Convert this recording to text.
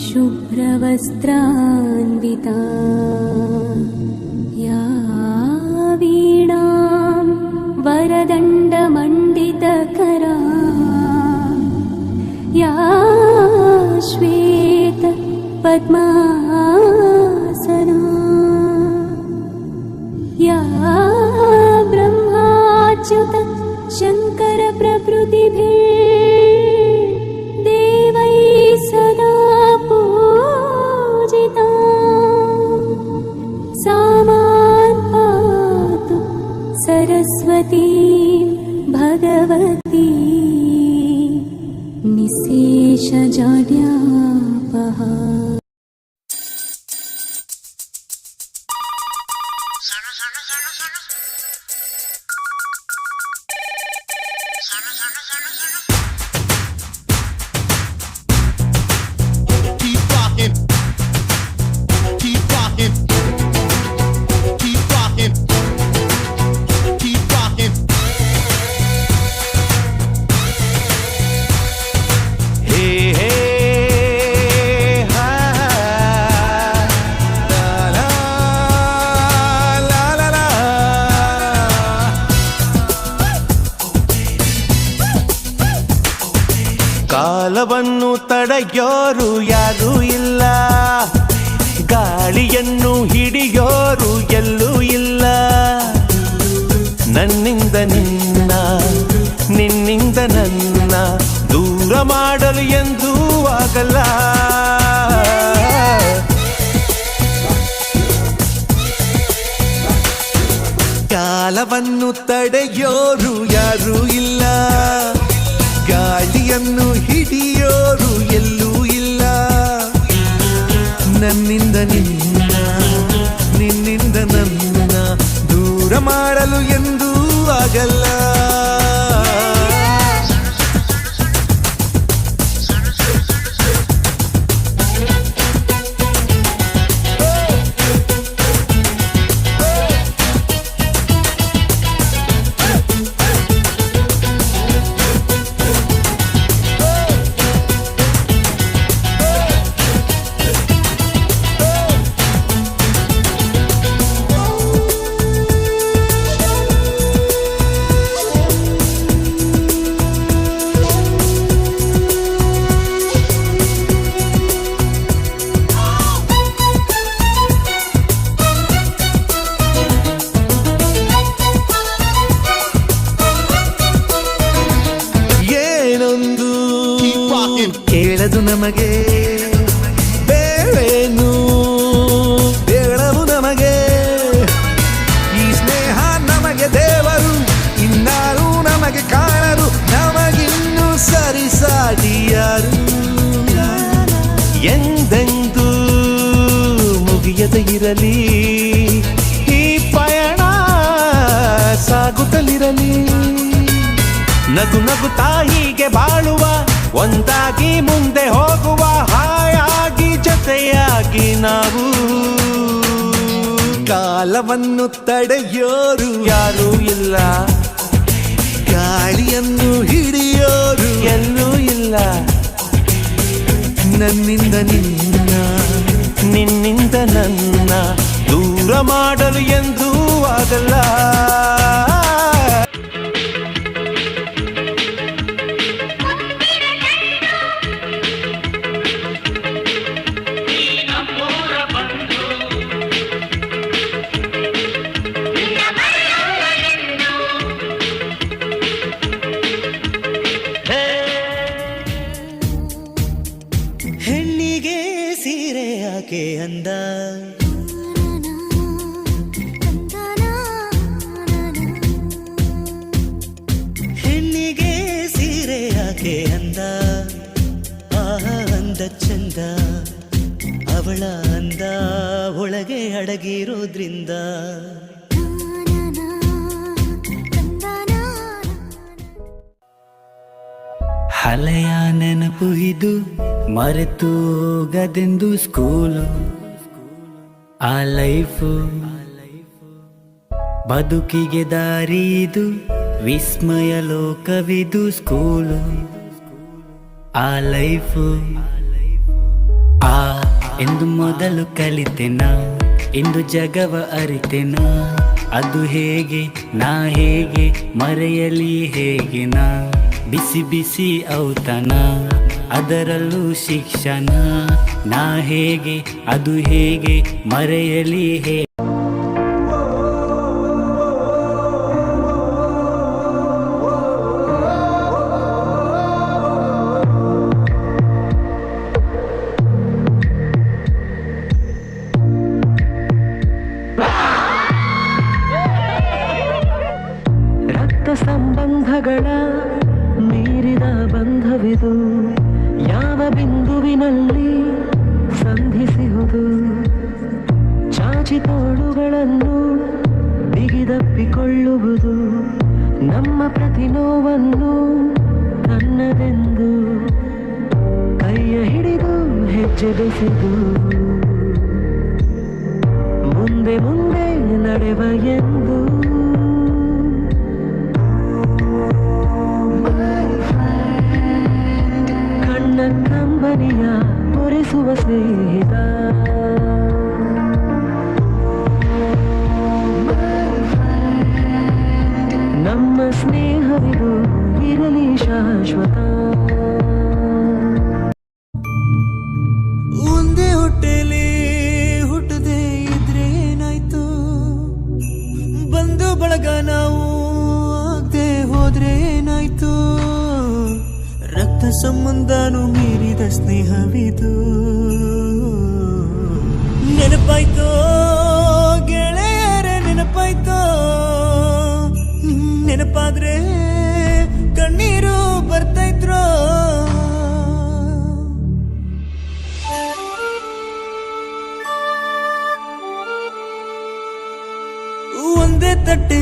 शुभ्रवस्त्रान्विता या वीणां वरदण्डमण्डितकरा या श्वेत पद्मासना या ब्रह्माच्युत शङ्कर प्रभृतिभिः देवैः सदा पूजिता सा मां पातु सरस्वती भगवती निःशेषजाड्यापहा। ಕಾಲವನ್ನು ತಡೆಯೋರು ಯಾರೂ ಇಲ್ಲ, ಗಾಳಿಯನ್ನು ಹಿಡಿಯೋರು ಎಲ್ಲೂ ಇಲ್ಲ. ನನ್ನಿಂದ ನಿನ್ನ, ನಿನ್ನಿಂದ ನನ್ನ ದೂರ ಮಾಡಲು ಎಂದೂ ಆಗಲ್ಲ. ಕಾಲವನ್ನು ತಡೆಯೋರು ಯಾರೂ ಇಲ್ಲ, ಗಾಳಿಯನ್ನು ಹಿಡಿಯೋರು ಎಲ್ಲೂ ಇಲ್ಲ. ನನ್ನಿಂದ ನಿನ್ನ, ನಿನ್ನಿಂದ ನನ್ನ ದೂರ ಮಾಡಲು ಎಂದೂ ಆಗಲ್ಲ. ಕೇಳದು ನಮಗೆ ಬೇರೇನು, ಬೇಡವು ನಮಗೆ ಈ ಸ್ನೇಹ ನಮಗೆ ದೇವರು, ಇನ್ನಾರು ನಮಗೆ ಕಾಣರು, ನಮಗಿನ್ನು ಸರಿಸಾಟಿಯಾರು. ಎಂದೆಂದೂ ಮುಗಿಯದ ಇರಲಿ ಈ ಪಯಣ, ಸಾಗುತ್ತಲಿರಲಿ. ನಗು ನಗುತ್ತಾ ಹೀಗೆ ಬಾಳುವ, ಒಂದಾಗಿ ಮುಂದೆ ಹೋಗುವ, ಹಾಯಾಗಿ ಜೊತೆಯಾಗಿ ನಾವು. ಕಾಲವನ್ನು ತಡೆಯೋರು ಯಾರೂ ಇಲ್ಲ, ಗಾಳಿಯನ್ನು ಹಿಡಿಯೋರು ಎಲ್ಲೂ ಇಲ್ಲ. ನನ್ನಿಂದ ನಿನ್ನ, ನಿನ್ನಿಂದ ನನ್ನ ದೂರ ಮಾಡಲು ಎಂದೂ ಆಗಲ್ಲ. ಹೆಣ್ಣಿಗೆ ಸೀರೆ ಯಾಕೆ ಅಂದ, ಹೆಣ್ಣಿಗೆ ಸೀರೆ ಯಾಕೆ ಅಂದ. ಆಹಾ ಅಂದ ಚಂದ, ಅವಳ ಅಂದ ಒಳಗೆ ಅಡಗಿರೋದ್ರಿಂದ. ಹಳೆಯ ನೆನಪು ಇದು ಮರೆತು ಹೋಗದೆಂದು ಸ್ಕೂಲು, ಆ ಲೈಫು ಬದುಕಿಗೆ ದಾರಿ ಇದು, ವಿಸ್ಮಯ ಲೋಕವಿದು ಸ್ಕೂಲು, ಆ ಲೈಫು ಆ ಎಂದು ಮೊದಲು ಕಲಿತೆನ, ಇಂದು ಜಗವ ಅರಿತೆನ. ಅದು ಹೇಗೆ ನಾ ಹೇಗೆ ಮರೆಯಲಿ ಹೇಗೆ ನಾ, ಬಿಸಿ ಬಿಸಿ ಔತಣ ಅದರಲ್ಲೂ ಶಿಕ್ಷಣ. ನಾ ಹೇಗೆ ಅದು ಹೇಗೆ ಮರೆಯಲಿ ಹೇಗೆ. ರಕ್ತ ಸಂಬಂಧಗಳ ಮೀರಿದ ಬಂಧವಿದು, ಯಾವ ಬಿಂದುವಿನಲ್ಲಿ ಸಂಧಿಸುವುದು. ಚಾಚಿ ತೋಳುಗಳನ್ನು ಬಿಗಿದಪ್ಪಿಕೊಳ್ಳುವುದು, ನಮ್ಮ ಪ್ರತಿ ನೋವನ್ನು ತನ್ನದೆಂದು ಕೈಯ ಹಿಡಿದು ಹೆಜ್ಜೆ ಬೆಸೆದು ಮುಂದೆ ಮುಂದೆ ನಡೆವ ಎಂದು. ಕಣ್ಣ ಕಂಬನಿಯ ಒರೆಸುವ ಸ್ನೇಹಿತ, ನಮ್ಮ ಸ್ನೇಹವಿದು ಇರಲಿ ಶಾಶ್ವತ. ಒಂದೇ ಹೊಟ್ಟೆಲಿ ಹುಟ್ಟದೆ ಇದ್ರೆ ಏನಾಯ್ತು, ಬಂದು ಬಳಗ ನಾವು ಆಗದೆ ಹೋದ್ರೆ ಏನಾಯ್ತು. ರಕ್ತ ಸಂಬಂಧನು ಮೀರಿದ ಸ್ನೇಹವಿದು. ನೆನಪಾಯ್ತೋ ಗೆಳೆಯರೇ, ನೆನಪಾಯ್ತೋ. ನೆನಪಾದ್ರೆ ಕಣ್ಣೀರು ಬರ್ತೈತ್ರೋ. ಒಂದೇ ತಟ್ಟೆ